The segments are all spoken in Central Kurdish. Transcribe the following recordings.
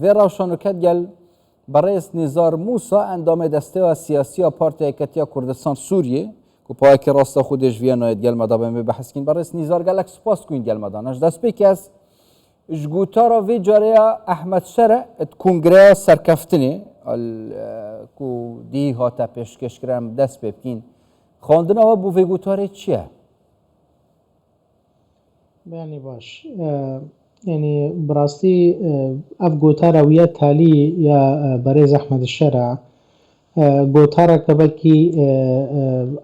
وی روشانوکت گل برای نزار موسا اندام دسته و سیاسی و پارتی ایکتیا کردستان سوریه که پای که راست خودش ویانوید گل مدام می بحث کن برای نزار گلک سپاس کن گل مدانش دست بی که از جگوتارا وی جاره احمد شره ات کنگره سرکفتنی که دی هاتا پیشکش کرم دست بکن خواندن او بو وی گوتاره چیه؟ بیانی باش یعنی براستی اف گوتارا ویا تالی یا برای احمد شره گوتارا کبکی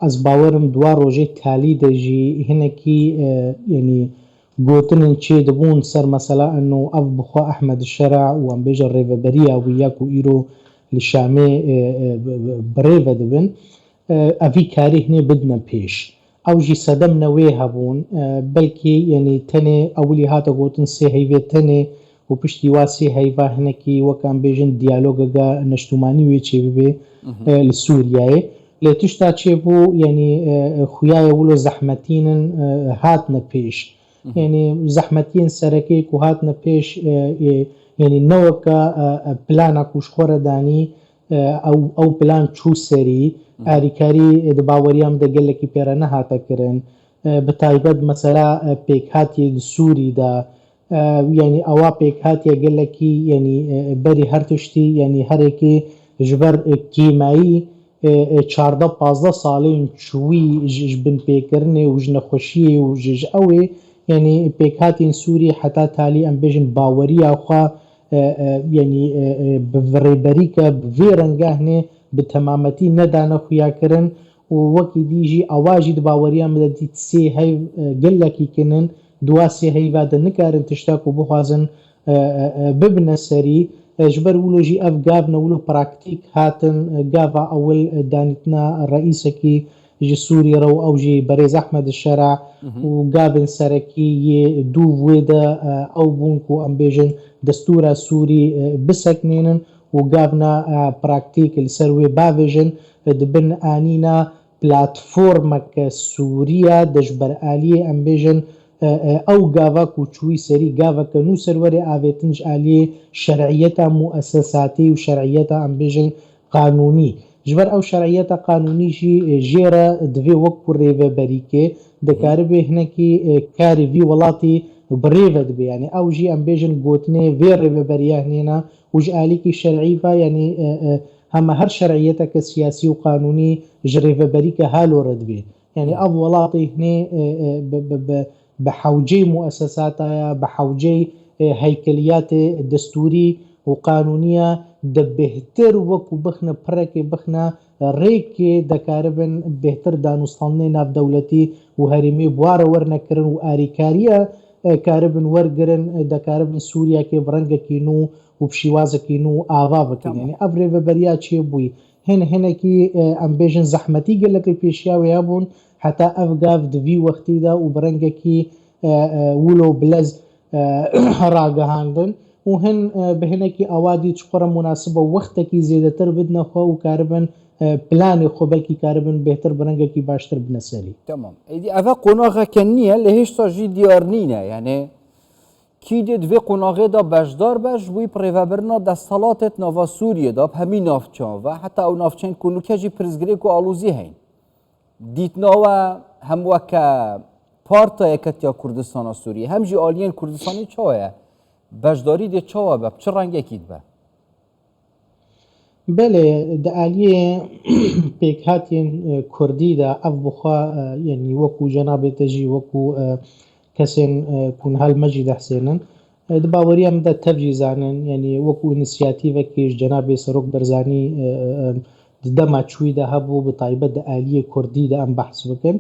از باورم دوار روژه تالی دجی هنکی یعنی گوتنن چه دبون سر مثلا انه اف بخوا احمد الشرع وان بيجر ريفبريا وياكو ايرو لشامي بريفا دبن افي كاري هني بدنا بيش او جي صدمنا ويها بون بلكي يعني تني اولي هاتا قوتن سي هيفي تني وبشتي واسي هيفا هنكي وكان بيجن ديالوغا نشتماني ويچي بي لسوريا لتشتا تشيبو يعني خويا ولو زحمتين هاتنا بيش يعني زحمتين سركي كو هاتنا بيش يعني نوكا بلانا كوش خورداني او بلان چو سري آريكاري دباوريام دا قلكي بيرانا هاتا كرن بتايبد مثلا بيك هاتي السوري دا يعني اوا بيك هاتي قلكي يعني بري هرتشتي يعني هركي جبر كيمايي 14-15 سالين چوي جبن بيكرني وجن خوشي وجج اوي يعني بيكاتين سوري حتى تالي ام بيجن باوريا خوا يعني بفريبريكا بفيرنگاهني بتمامتي ندانا خويا كرن ووكي ديجي اواجي باوريا مدتي سي هاي قلكي كنن دواسي هاي بعد نكارن تشتاكو بخوازن ببنى سري جبر ولو جي اف قافنا ولو براكتيك هاتن قافا اول دانتنا الرئيسكي جي سوري رو او جي بريز احمد الشرع وقابن سركي دو ويدا او بونكو ام بيجن دستورة سوري بسكنينن وقابنا براكتيك السروي بافيجن دبن انينا بلاتفورمك سوريا دجبر آلية ام بيجن او قافا كوچوي سري قافا كنو سروري آفيتنج آلية شرعيتا مؤسساتي وشرعيتا ام بيجن قانوني جبر او شرعيتا قانوني شي جيرا دوي وكو ريفا بريكي دكاربه هنكي كاري في ولاتي بريفا دبي يعني او جي ام بيجن قوتني في ريفا بريا هنينا وج آليكي شرعي فا يعني هم هر شرعيتا كسياسي وقانوني جريفا بريكا هالو ردبي يعني او ولاتي هني بحوجي مؤسساتها بحوجي هيكليات دستوري وقانونية دبهتر وكو بخنا بركي بخنا ريكي دكاربن بهتر دانوستاني ناف دولتي وهرمي بوار ورنكرن وآريكاريا كاربن ورقرن دكاربن سوريا كي برنگا كينو وبشيوازا كينو آغا بكين يعني افري بريا چي بوي هنا كي امبيجن زحمتي قلك البيشيا ويابون حتى افقاف دفي وقتي دا وبرنگا كي ولو بلز راقهاندن وهن بهنكي اوادي تشقر مناسبه وقتكي زيادتر بدنا خو وكاربن بلان خو بلكي كاربن بهتر برنگا كي باشتر بنسالي تمام ايدي افا قناغه كنيه لهش تاجي ديارنينا يعني کی دید وی قناغه دا بجدار بش وی پریوبرنا دا صلاتت نوا سوریه دا همین نافچان و حتی او نافچان کنو که جی پرزگری کو آلوزی هین دیت نوا هم وکا پارتا یکتیا کردستان سوریه هم جی آلین کردستانی چاوه بجداری دی چاوه با چه رنگ اکید با بله دا آلیه پیکاتین کردی دا اف بخوا یعنی وکو جناب تجی وکو كسن كون هالمجد حسينا دباوريا مدى تبجي زانن يعني وكو انسياتيفا كيش جنابي سروك برزاني دما تشوي دا هبو بطايبة دا آلية كردي دا ام بحث بكن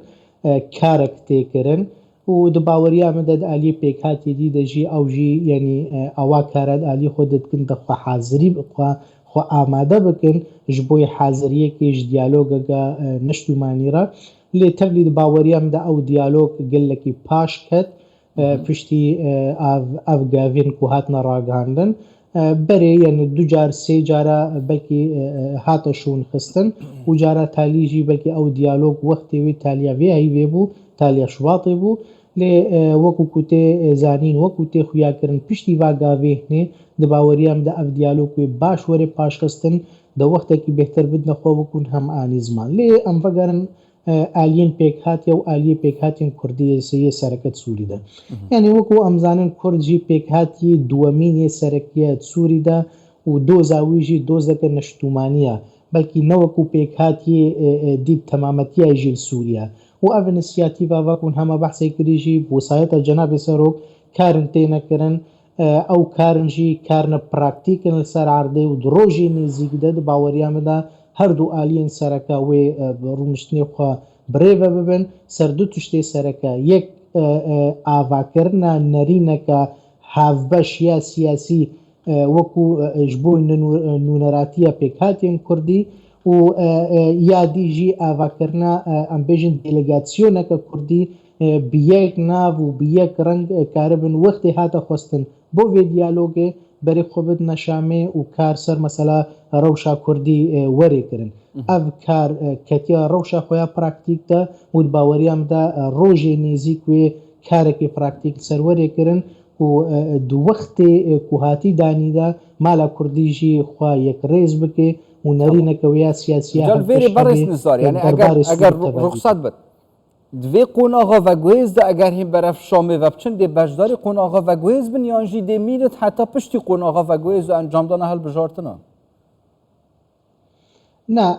كارك تيكرن ودباوريا مدى دا آلية بيكاتي دي دا جي او جي يعني اوا كارد آلية خودت كن دا خوا حاضري خوا آماده بكن جبوي حاضرية كيش ديالوغا نشتو مانيرا لي تبليد باوريام دا او ديالوج قلكي باش كت پشتی افغاوین کو هاتنا راگاندن بره یعنی دو جار سه جارا بلکی هاتا شون خستن و جارا تالیجی بلکی او دیالوگ وقتی وی تالیا وی هی بو تالیا شواطی بو لی وکو کته زانین وکو ته خویا کرن پشتی واگاوی نه دباوریام دا اف دیالوگ و باش وری پاش خستن دا وقت کی بهتر بدنا خو بکن هم آنی زمان لی ام فگرن آلین پیک هات یا آلی پیک هاتین کردی سی سرکت سوری دا یعنی وکو امزانن کرد جی پیک هاتی دوامین سرکیت سوری دا و دو زاویجی دو ذکر نشتومانیه بلکې نوکو پیک هاتی دید تمامتی جیل سوریا و اف انسیاتیفا وکن همه بحثی کریجی بوسایت جناب سروک کارن تینا کرن او کارن جی کارن پراکتیکن سر عرده و دروجی نزیگ ده باوریام ده هر دو آلین سرکا و رومشتنی خواه بریو ببن سر دو تشتی سرکا یک آواکرنا نرینکا هافبش یا سیاسی وەکو ji bo nûneratiya pêkhatiyên Kurdî û ya dî jî avakirina em bêjin delegasyoneka Kurdî bi yek nav û bi yek reng karibin wextê hate xwestin bo vê diyalogê berê xwe bidine Şamê û kar ser mesela rewşa Kurdî werê kirin ev kar ketiya rewşa xwe ya praktîk de û di baweriya min de rojê nêzik wê karekê praktîk ser werê kirin و دو وقت کو هاتی دانی دا مالا کردی جی خواه یک ریز بکه و نرینه که ویا سیاسی جال ویری برس نزار یعنی اگر رخصت بد دوی قوناغا و گویز دا اگر هم برف شامه و بچن دی بجداری قوناغا و گویز بن یانجی دی میرد حتی پشتی قوناغا و گویز و انجام دانه هل بجارتنا نه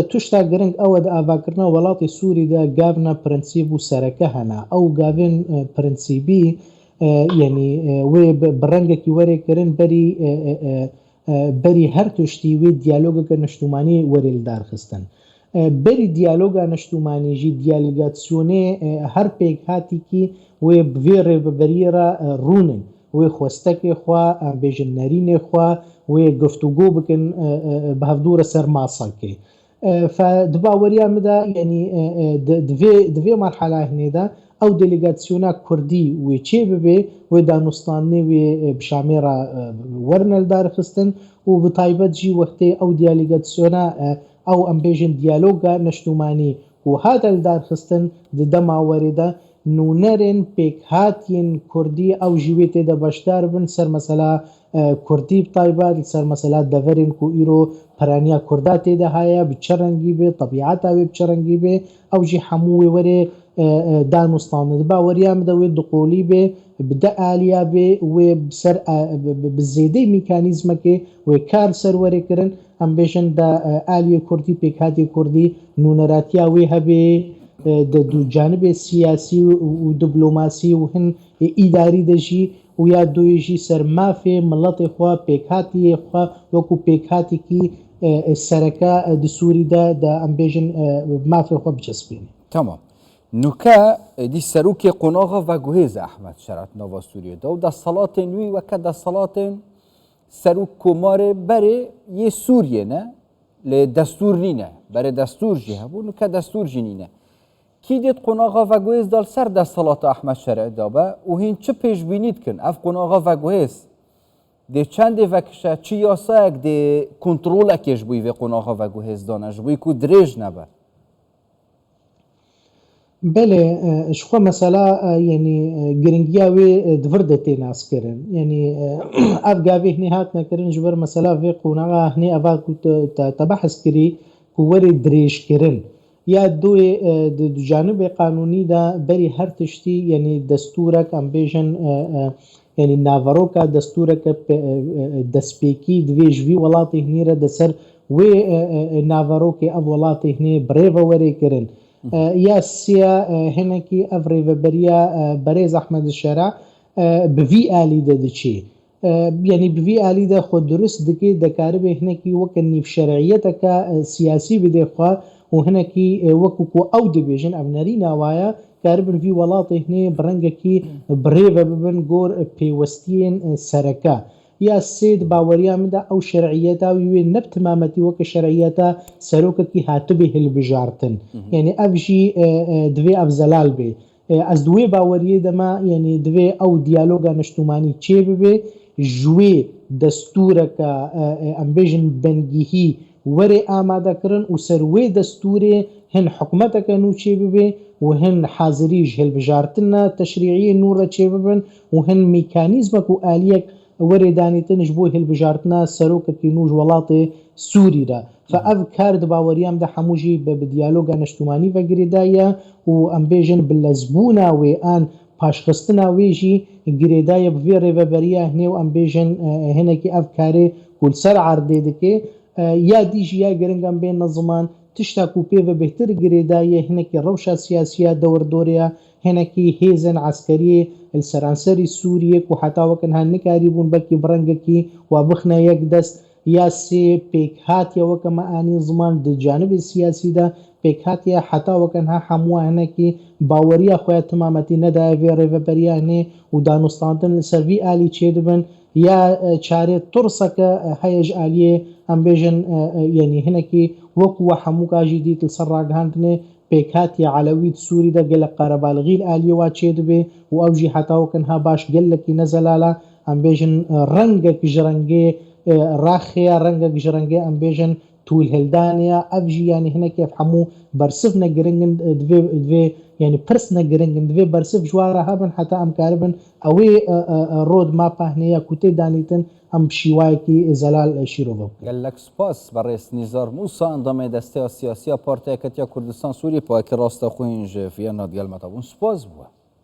توشتا گرنگ او دا آواکرنا ولات سوری دا گاونا پرنسیب و سرکه هنا او گاوین پرنسیبی یعنی و برنگکی وری کرن بری هر تشتی و دیالوگ که نشتومانی وری دار خستن بری دیالوگ نشتومانی جی دیالوگاسیونه هر پیک هاتی کی و بویر بری را رونن و خوستک خوا بیجن نرین خوا و گفتگو بکن بهدور سر ماسکه فدباوریا مدا یعنی دوی مرحله هنیدا او دلیگاسیونا کردی و چه ببه و دانستانی و بشامه را ورنل دار خستن و بطایبت جی وقتی او دلیگاسیونا او ام بیجن دیالوگا نشتومانی و هذا دار خستن دم آورده نونرن پیک هاتین کردی او جیویت دا باشدار بن سر مثلا کردی بطایبت سر مثلا دورین کو ایرو پرانیا کردات ده هایا بچرنگی به طبیعت او بچرنگی به او جی حموی وره دانستان باوریام دا و دقولی به بدا آلیا به و بسر بزیده میکانیزم که و کار سر وره کرن هم بیشن دا آلی کردی پیکاتی کردی نونراتیا و هبه دو جانب سیاسی و دیپلماسی و هن اداری دجی و یا دویجی سر مافی ملت خوا پیکاتی خوا وکو پیکاتی کی سرکا د سوری دا ام بیشن مافی خوا بچسبین تمام نوکا دی سروکی قناغا و گوهیز احمد شرعت نوا سوریه دا و دا صلاة نوی و که دا صلاة سروک کماره بره یه سوریه نه لدستور نینه بره دستور جی هبو نوکا دستور جی نینه کی دید قناغا و گوهیز دال سر دا صلاة احمد شرعت دا با و هین چه پیش بینید کن اف قناغا و گوهیز دی چند وکشه چی یاساک دی کنترول اکیش بوی و قناغا و گوهیز دانش بوی که دریج نبه بله شخوا مثلا یعنی گرنگیا وی دورده ناس کرن یعنی اف گاوی هنی هات نکرن جبر مثلا وی قوناغا هنی اوا تبحث کری کوری دریش کرن یا دو جانب قانونی دا بری هر تشتی یعنی دستورک امبیشن یعنی ناوروکا دستورک دسپیکی دویج وی ولاتی هنی را دسر وی ناوروکی اف ولاتی هنی بریو وری کرن یا سیا هنکی افری و بریا بریز احمد الشارع بوی آلی ده چی یعنی بوی آلی ده خود درست دکی دکاره به هنکی وکن نیف شرعیت که سیاسی بده خواه و هنکی وکو کو او دبیجن او نری نوایا کاربن وی ولات هنی برنگه کی بریو ببن گور پیوستین سرکه یا سید باوریا من ده او شرعیتا وی نب تمامتی وک شرعیتا سروک کی هاتبه هل بجارتن یعنی افجی دوی افزلال به از دوی باوریه دما یعنی دوی او دیالوگا نشتومانی چه به جوی دستورکا امبیجن بنگیهی وری آماده کرن و سروی دستوری هن حکومتکا نو چه به و هن حاضریج هل بجارتن تشریعی نور چه ببن و هن میکانیزمک و آلیک وەرێدانیتن ji بۆ هێلبژاردنە سەرۆکێکی نوژ وڵاتê سووری دا فev kar di baweriyam de hemû jî bi diyaloga neştûmanî vegirêdaye û em bêjin bi lezbûna wê an paşxistina wê jî girêdaye bi vê rêveberiya hinê û em bêjin hinekî ev karê ku li ser erdê dike ya dî jî ya giring em bên ziman tişta ku pê ve bêhtir girêdaye hinekî rewşa siyasiya dewrdoriya hinekî hêzên eskeriyê li seranserî Sûriyê ku heta wekin han nikarîbûn belkî bi rengekî wa bixne yek dest ya sê pêkhatiya weke me anî ziman di canibê siyasî de pêkhatiya heta wekin ha hemû hinekî baweriya xwe ya timametî nedaye vê rêveberiya hinê û danûstandin li ser vî alî çêdibin ya çarê turseke heye ji aliyê em bêjin yanî hinekî wekû we hemû ka jî dît li ser ragihandinê pêkhatiya Elewî di Sûrî de gelek qarebalixî li aliyê wa çêdibe û ew jî heta wekin ha baş gelekî nezelala em bêjin rengek ji rengê raxeya rengek ji rengê em bêjin tûlhildanê ev jî yanî hinekî ev hemû bersiv ne giringin divê yanî pirs ne giringin divê bersiv ji we re hebin heta em karibin ew ê roadmapa hinê ya ku tê danîtin em bi şîwayekî zelal şîrove bikin. gelek spas barês Nîzar Musa endamê desteya siyasî ya Partiya Yeketiya Kurdistan Sûriyê payekî rasteqûyên ji Viyana gelmeda bûn. Spas bû.